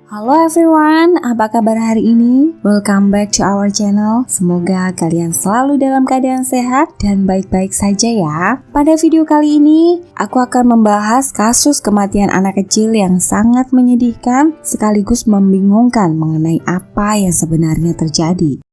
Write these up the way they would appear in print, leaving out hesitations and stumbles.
Halo everyone, apa kabar hari ini? Welcome back to our channel. Semoga kalian selalu dalam keadaan sehat dan baik-baik saja ya. Pada video kali ini, aku akan membahas kasus kematian anak kecil yang sangat menyedihkan sekaligus membingungkan mengenai apa yang sebenarnya terjadi.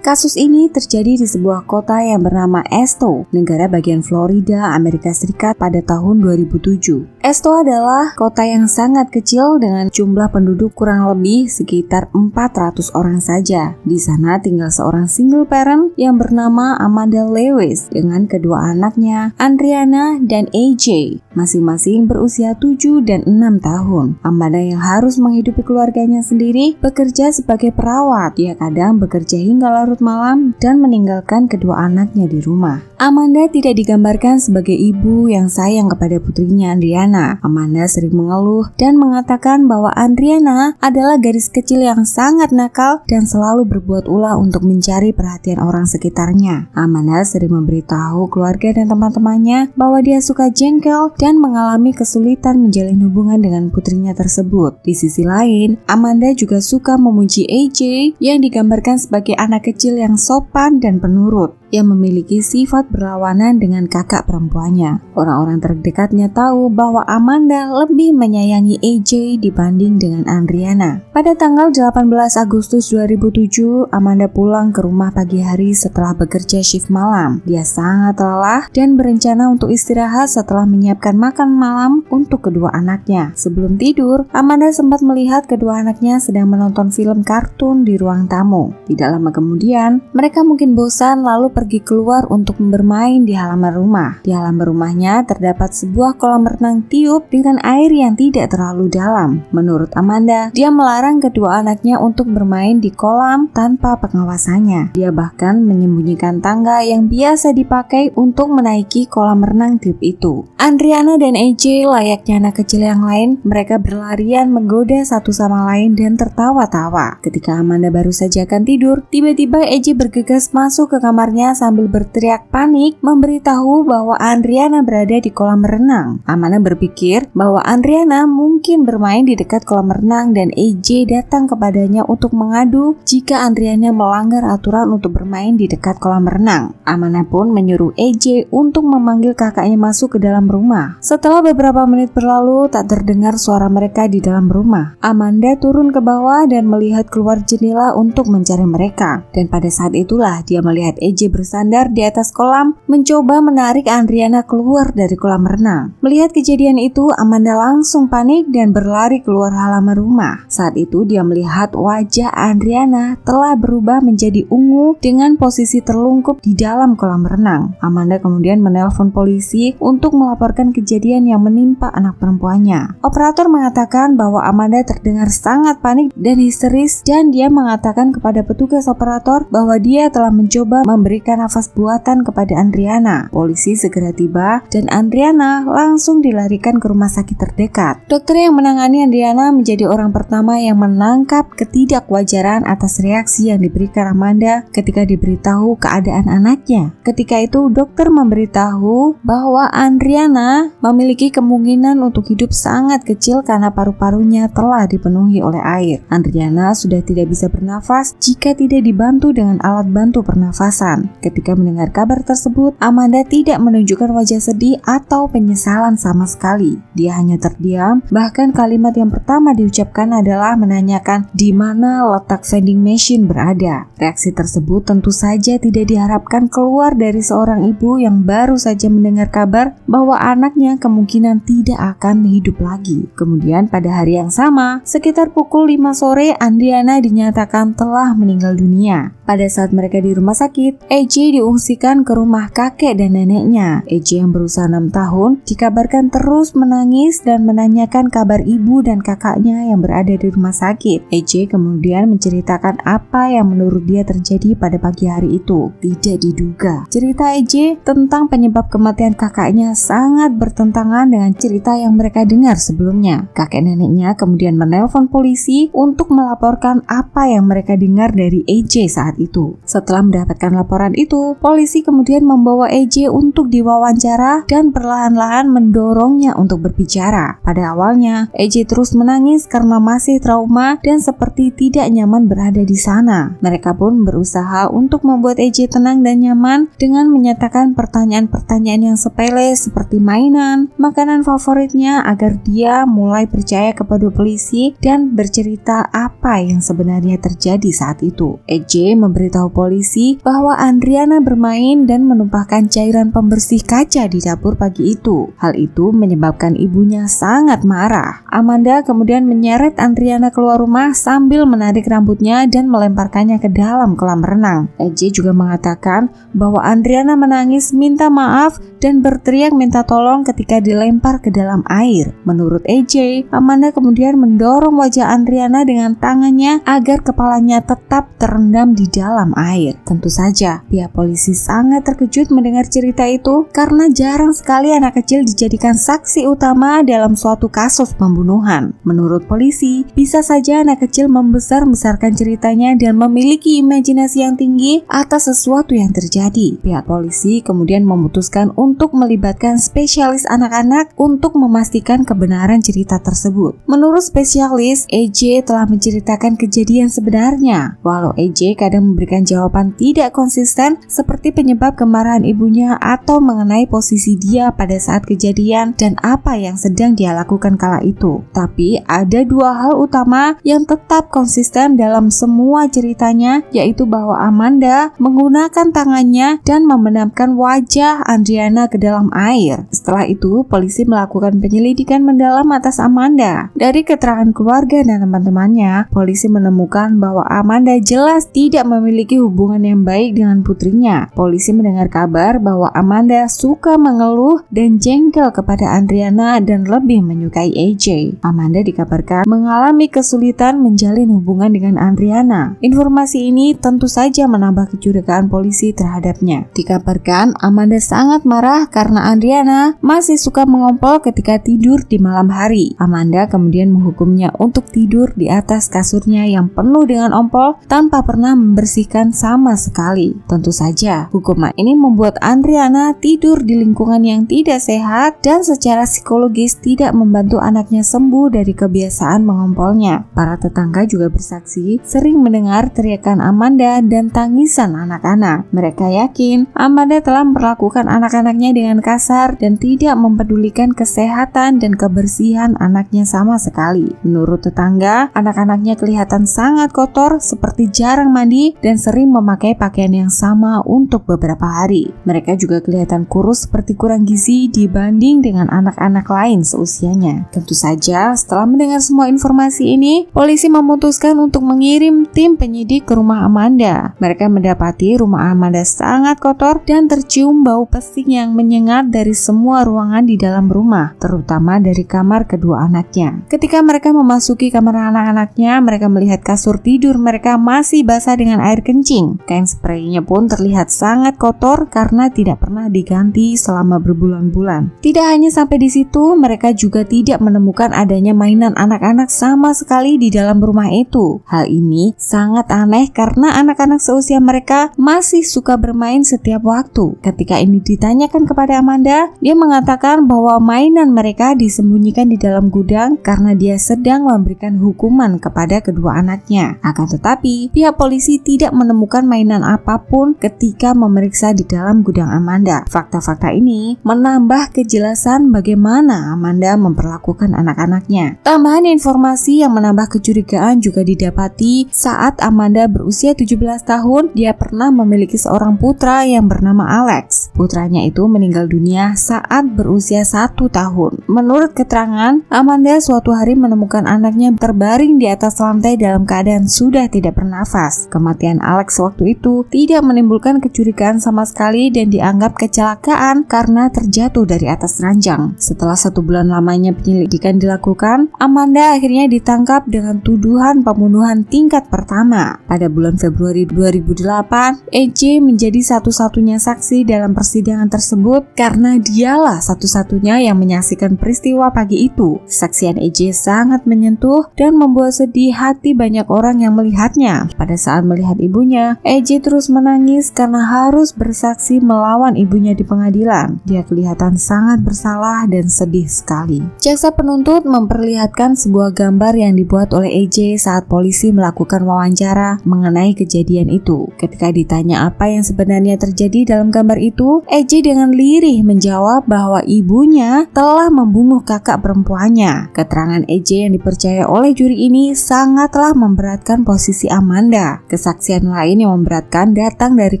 Kasus ini terjadi di sebuah kota yang bernama Esto, negara bagian Florida, Amerika Serikat pada tahun 2007. Esto adalah kota yang sangat kecil dengan jumlah penduduk kurang lebih sekitar 400 orang saja. Di sana tinggal seorang single parent yang bernama Amanda Lewis dengan kedua anaknya, Andriana dan AJ, masing-masing berusia 7 dan 6 tahun. Amanda yang harus menghidupi keluarganya sendiri bekerja sebagai perawat. Dia kadang bekerja hingga larut malam dan meninggalkan kedua anaknya di rumah. Amanda tidak digambarkan sebagai ibu yang sayang kepada putrinya Andriana. Amanda sering mengeluh dan mengatakan bahwa Andriana adalah gadis kecil yang sangat nakal dan selalu berbuat ulah untuk mencari perhatian orang sekitarnya. Amanda sering memberitahu keluarga dan teman-temannya bahwa dia suka jengkel dan mengalami kesulitan menjalin hubungan dengan putrinya tersebut. Di sisi lain, Amanda juga suka memuji AJ yang digambarkan sebagai anak kecil yang sopan dan penurut, yang memiliki sifat berlawanan dengan kakak perempuannya. Orang-orang terdekatnya tahu bahwa Amanda lebih menyayangi AJ dibanding dengan Andriana. Pada tanggal 18 Agustus 2007, Amanda pulang ke rumah pagi hari setelah bekerja shift malam. Dia sangat lelah dan berencana untuk istirahat setelah menyiapkan makan malam untuk kedua anaknya. Sebelum tidur, Amanda sempat melihat kedua anaknya sedang menonton film kartun di ruang tamu. Tidak lama kemudian, mereka mungkin bosan lalu pergi keluar untuk bermain di halaman rumah. Di halaman rumahnya terdapat sebuah kolam renang tiup dengan air yang tidak terlalu dalam. Menurut Amanda, dia melarang kedua anaknya untuk bermain di kolam tanpa pengawasannya. Dia bahkan menyembunyikan tangga yang biasa dipakai untuk menaiki kolam renang tiup itu. Andriana dan AJ layaknya anak kecil yang lain, mereka berlarian menggoda satu sama lain dan tertawa-tawa. Ketika Amanda baru saja akan tidur, tiba-tiba AJ bergegas masuk ke kamarnya sambil berteriak panik memberitahu bahwa Andriana berada di kolam renang. Amanda berpikir bahwa Andriana mungkin bermain di dekat kolam renang dan AJ datang kepadanya untuk mengadu jika Andriana melanggar aturan untuk bermain di dekat kolam renang. Amanda pun menyuruh AJ untuk memanggil kakaknya masuk ke dalam rumah. Setelah beberapa menit berlalu, tak terdengar suara mereka di dalam rumah. Amanda turun ke bawah dan melihat keluar jendela untuk mencari mereka. Dan pada saat itulah dia melihat AJ bersandar di atas kolam mencoba menarik Andriana keluar dari kolam renang. Melihat kejadian itu, Amanda langsung panik dan berlari keluar halaman rumah. Saat itu dia melihat wajah Andriana telah berubah menjadi ungu dengan posisi terlungkup di dalam kolam renang. Amanda kemudian menelpon polisi untuk melaporkan kejadian yang menimpa anak perempuannya. Operator mengatakan bahwa Amanda terdengar sangat panik dan histeris dan dia mengatakan kepada petugas operator bahwa dia telah mencoba memberikan nafas buatan kepada Andriana. Polisi segera tiba dan Andriana langsung dilarikan ke rumah sakit terdekat. Dokter yang menangani Andriana menjadi orang pertama yang menangkap ketidakwajaran atas reaksi yang diberikan Amanda ketika diberitahu keadaan anaknya. Ketika itu dokter memberitahu bahwa Andriana memiliki kemungkinan untuk hidup sangat kecil karena paru-parunya telah dipenuhi oleh air. Andriana sudah tidak bisa bernafas jika tidak dibantu dengan alat bantu pernafasan. Ketika mendengar kabar tersebut, Amanda tidak menunjukkan wajah sedih atau penyesalan sama sekali. Dia hanya terdiam, bahkan kalimat yang pertama diucapkan adalah menanyakan di mana letak vending machine berada. Reaksi tersebut tentu saja tidak diharapkan keluar dari seorang ibu yang baru saja mendengar kabar bahwa anaknya kemungkinan tidak akan hidup lagi. Kemudian pada hari yang sama, sekitar pukul 5 sore, Andriana dinyatakan telah meninggal dunia. pada saat mereka di rumah sakit, AJ diungsikan ke rumah kakek dan neneknya. AJ yang berusia 6 tahun dikabarkan terus menangis dan menanyakan kabar ibu dan kakaknya yang berada di rumah sakit. AJ kemudian menceritakan apa yang menurut dia terjadi pada pagi hari itu. Tidak diduga, cerita AJ tentang penyebab kematian kakaknya sangat bertentangan dengan cerita yang mereka dengar sebelumnya. Kakek neneknya kemudian menelpon polisi untuk melaporkan apa yang mereka dengar dari AJ saat itu. Setelah mendapatkan laporan itu, polisi kemudian membawa AJ untuk diwawancara dan perlahan-lahan mendorongnya untuk berbicara. Pada awalnya, AJ terus menangis karena masih trauma dan seperti tidak nyaman berada di sana. Mereka pun berusaha untuk membuat AJ tenang dan nyaman dengan menyatakan pertanyaan-pertanyaan yang sepele seperti mainan, makanan favoritnya agar dia mulai percaya kepada polisi dan bercerita apa yang sebenarnya terjadi saat itu. AJ memberitahu polisi bahwa Andriana bermain dan menumpahkan cairan pembersih kaca di dapur pagi itu. Hal itu menyebabkan ibunya sangat marah. Amanda kemudian menyeret Andriana keluar rumah sambil menarik rambutnya dan melemparkannya ke dalam kolam renang. AJ juga mengatakan bahwa Andriana menangis minta maaf dan berteriak minta tolong ketika dilempar ke dalam air. Menurut AJ, Amanda kemudian mendorong wajah Andriana dengan tangannya agar kepalanya tetap terendam di dalam air. Tentu saja, pihak polisi sangat terkejut mendengar cerita itu karena jarang sekali anak kecil dijadikan saksi utama dalam suatu kasus pembunuhan. Menurut polisi, bisa saja anak kecil membesar-besarkan ceritanya dan memiliki imajinasi yang tinggi atas sesuatu yang terjadi. Pihak polisi kemudian memutuskan untuk melibatkan spesialis anak-anak untuk memastikan kebenaran cerita tersebut. Menurut spesialis, AJ telah menceritakan kejadian sebenarnya. Walau AJ kadang memberikan jawaban tidak konsisten seperti penyebab kemarahan ibunya atau mengenai posisi dia pada saat kejadian dan apa yang sedang dia lakukan kala itu. Tapi ada dua hal utama yang tetap konsisten dalam semua ceritanya, yaitu bahwa Amanda menggunakan tangannya dan membenamkan wajah Andriana ke dalam air. Setelah itu, polisi melakukan penyelidikan mendalam atas Amanda. Dari keterangan keluarga dan teman-temannya, polisi menemukan bahwa Amanda jelas tidak memiliki hubungan yang baik dengan putrinya. Polisi mendengar kabar bahwa Amanda suka mengeluh dan jengkel kepada Andriana dan lebih menyukai AJ. Amanda dikabarkan mengalami kesulitan menjalin hubungan dengan Andriana. Informasi ini tentu saja menambah kecurigaan polisi terhadapnya. Dikabarkan Amanda sangat marah karena Andriana masih suka mengompol ketika tidur di malam hari. Amanda kemudian menghukumnya untuk tidur di atas kasurnya yang penuh dengan ompol tanpa pernah membersihkan sama sekali. Tentu saja, hukuman ini membuat Andriana tidur di lingkungan yang tidak sehat dan secara psikologis tidak membantu anaknya sembuh dari kebiasaan mengompolnya. Para tetangga juga bersaksi sering mendengar teriakan Amanda dan tangisan anak-anak. Mereka yakin Amanda telah memperlakukan anak-anaknya dengan kasar dan tidak mempedulikan kesehatan dan kebersihan anaknya sama sekali. Menurut tetangga, anak-anaknya kelihatan sangat kotor seperti jarang mandi dan sering memakai pakaian yang sama untuk beberapa hari. Mereka juga kelihatan kurus seperti kurang gizi dibanding dengan anak-anak lain seusianya. Tentu saja, setelah mendengar semua informasi ini, polisi memutuskan untuk mengirim tim penyidik ke rumah Amanda. Mereka mendapati rumah Amanda sangat kotor dan tercium bau pesing yang menyengat dari semua ruangan di dalam rumah, terutama dari kamar kedua anaknya. Ketika mereka memasuki kamar anak-anaknya, mereka melihat kasur tidur mereka masih basah dengan air kencing. Kain spraynya pun terlihat sangat kotor karena tidak pernah diganti selama berbulan-bulan. Tidak hanya sampai di situ, mereka juga tidak menemukan adanya mainan anak-anak sama sekali di dalam rumah itu. Hal ini sangat aneh karena anak-anak seusia mereka masih suka bermain setiap waktu. Ketika ini ditanyakan kepada Amanda, dia mengatakan bahwa mainan mereka disembunyikan di dalam gudang karena dia sedang memberikan hukuman kepada kedua anaknya. Akan tetapi, pihak polisi tidak menemukan mainan apapun ketika memeriksa di dalam gudang Amanda. Fakta-fakta ini menambah kejelasan bagaimana Amanda memperlakukan anak-anaknya. Tambahan informasi yang menambah kecurigaan juga didapati saat Amanda berusia 17 tahun, dia pernah memiliki seorang putra yang bernama Alex. Putranya itu meninggal dunia saat berusia 1 tahun. Menurut keterangan, Amanda suatu hari menemukan anaknya terbaring di atas lantai dalam keadaan sudah tidak bernafas. Kematian kematian Alex waktu itu tidak menimbulkan kecurigaan sama sekali dan dianggap kecelakaan karena terjatuh dari atas ranjang. Setelah 1 bulan lamanya penyelidikan dilakukan, Amanda akhirnya ditangkap dengan tuduhan pembunuhan tingkat pertama. Pada bulan Februari 2008, AJ menjadi satu-satunya saksi dalam persidangan tersebut karena dialah satu-satunya yang menyaksikan peristiwa pagi itu. Kesaksian AJ sangat menyentuh dan membuat sedih hati banyak orang yang melihatnya. Pada saat melihat ibunya, AJ terus menangis karena harus bersaksi melawan ibunya di pengadilan. Dia kelihatan sangat bersalah dan sedih sekali. Jaksa penuntut memperlihatkan sebuah gambar yang dibuat oleh AJ saat polisi melakukan wawancara mengenai kejadian itu. Ketika ditanya apa yang sebenarnya terjadi dalam gambar itu, AJ dengan lirih menjawab bahwa ibunya telah membunuh kakak perempuannya. Keterangan AJ yang dipercaya oleh juri ini sangatlah memberatkan posisi Amanda. Kesaksian lain yang memberatkan datang dari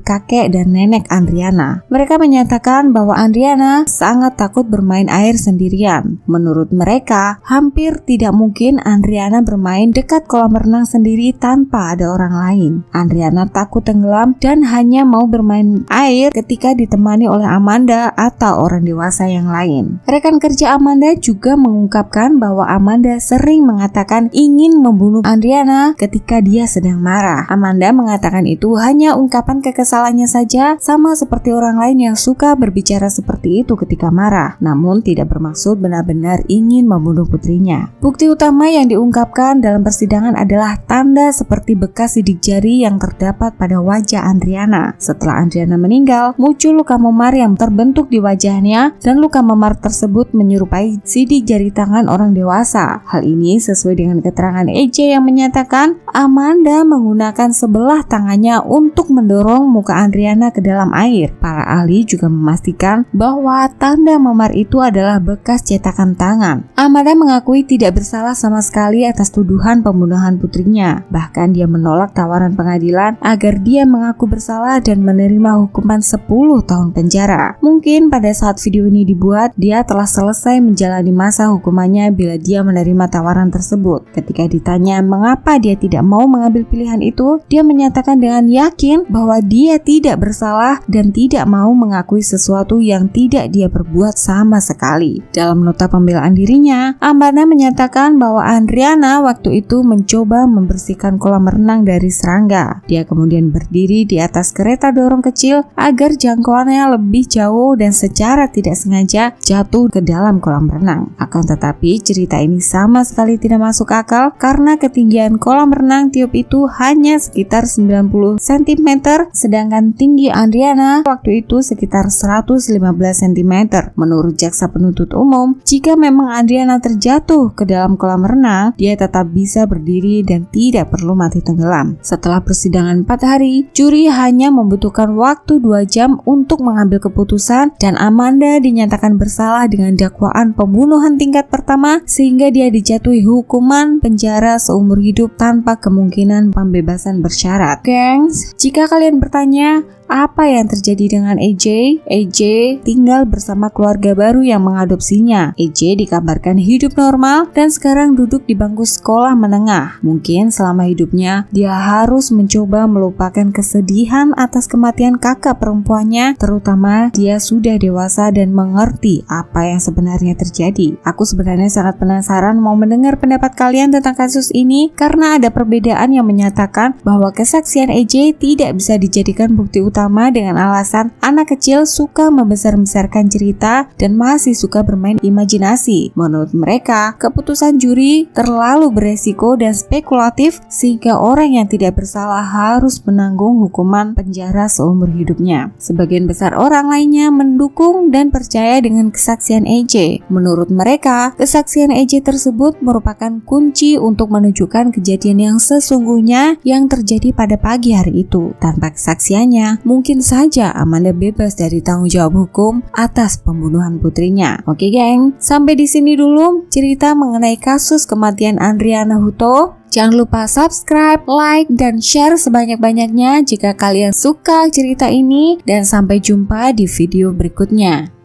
kakek dan nenek Andriana. Mereka menyatakan bahwa Andriana sangat takut bermain air sendirian. Menurut mereka, hampir tidak mungkin Andriana bermain dekat kolam renang sendiri tanpa ada orang lain. Andriana takut tenggelam dan hanya mau bermain air ketika ditemani oleh Amanda atau orang dewasa yang lain. Rekan kerja Amanda juga mengungkapkan bahwa Amanda sering mengatakan ingin membunuh Andriana ketika dia sedang marah. Amanda mengatakan itu hanya ungkapan kekesalannya saja, sama seperti orang lain yang suka berbicara seperti itu ketika marah, namun tidak bermaksud benar-benar ingin membunuh putrinya. Bukti utama yang diungkapkan dalam persidangan adalah tanda seperti bekas sidik jari yang terdapat pada wajah Andriana. Setelah Andriana meninggal, muncul luka memar yang terbentuk di wajahnya dan luka memar tersebut menyerupai sidik jari tangan orang dewasa. Hal ini sesuai dengan keterangan AJ yang menyatakan Amanda menggunakan sebelah tangannya untuk mendorong muka Andriana ke dalam air. Para ahli juga memastikan bahwa tanda memar itu adalah bekas cetakan tangan. Amanda mengakui tidak bersalah sama sekali atas tuduhan pembunuhan putrinya. Bahkan dia menolak tawaran pengadilan agar dia mengaku bersalah dan menerima hukuman 10 tahun penjara. Mungkin pada saat video ini dibuat, dia telah selesai menjalani masa hukumannya bila dia menerima tawaran tersebut. Ketika ditanya mengapa dia tidak mau mengambil pilihan itu, dia menyatakan dengan yakin bahwa dia tidak bersalah dan tidak mau mengakui sesuatu yang tidak dia perbuat sama sekali. Dalam nota pembelaan dirinya, Amanda menyatakan bahwa Andriana waktu itu mencoba membersihkan kolam renang dari serangga. Dia kemudian berdiri di atas kereta dorong kecil agar jangkauannya lebih jauh dan secara tidak sengaja jatuh ke dalam kolam renang. Akan tetapi cerita ini sama sekali tidak masuk akal karena ketinggian kolam renang tiup itu hanya sekitar 90 cm sedangkan tinggi Andriana waktu itu sekitar 115 cm. Menurut jaksa penuntut umum, jika memang Andriana terjatuh ke dalam kolam renang, dia tetap bisa berdiri dan tidak perlu mati tenggelam. Setelah persidangan 4 hari, juri hanya membutuhkan waktu 2 jam untuk mengambil keputusan dan Amanda dinyatakan bersalah dengan dakwaan pembunuhan tingkat pertama sehingga dia dijatuhi hukuman penjara seumur hidup tanpa kemungkinan pembebasan bersyarat. Gengs, jika kalian bertanya apa yang terjadi dengan AJ? AJ tinggal bersama keluarga baru yang mengadopsinya. AJ dikabarkan hidup normal dan sekarang duduk di bangku sekolah menengah. Mungkin selama hidupnya dia harus mencoba melupakan kesedihan atas kematian kakak perempuannya, terutama dia sudah dewasa dan mengerti apa yang sebenarnya terjadi. Aku sebenarnya sangat penasaran mau mendengar pendapat kalian tentang kasus ini karena ada perbedaan yang menyatakan bahwa kesaksian AJ tidak bisa dijadikan bukti utama dengan alasan anak kecil suka membesar-besarkan cerita dan masih suka bermain imajinasi. Menurut mereka, keputusan juri terlalu beresiko dan spekulatif sehingga orang yang tidak bersalah harus menanggung hukuman penjara seumur hidupnya. Sebagian besar orang lainnya mendukung dan percaya dengan kesaksian AJ. Menurut mereka, kesaksian AJ tersebut merupakan kunci untuk menunjukkan kejadian yang sesungguhnya yang terjadi pada pagi hari itu. Tanpa kesaksiannya, mungkin saja Amanda bebas dari tanggung jawab hukum atas pembunuhan putrinya. Oke geng, sampai di sini dulu cerita mengenai kasus kematian Andriana Hutto. Jangan lupa subscribe, like, dan share sebanyak-banyaknya jika kalian suka cerita ini dan sampai jumpa di video berikutnya.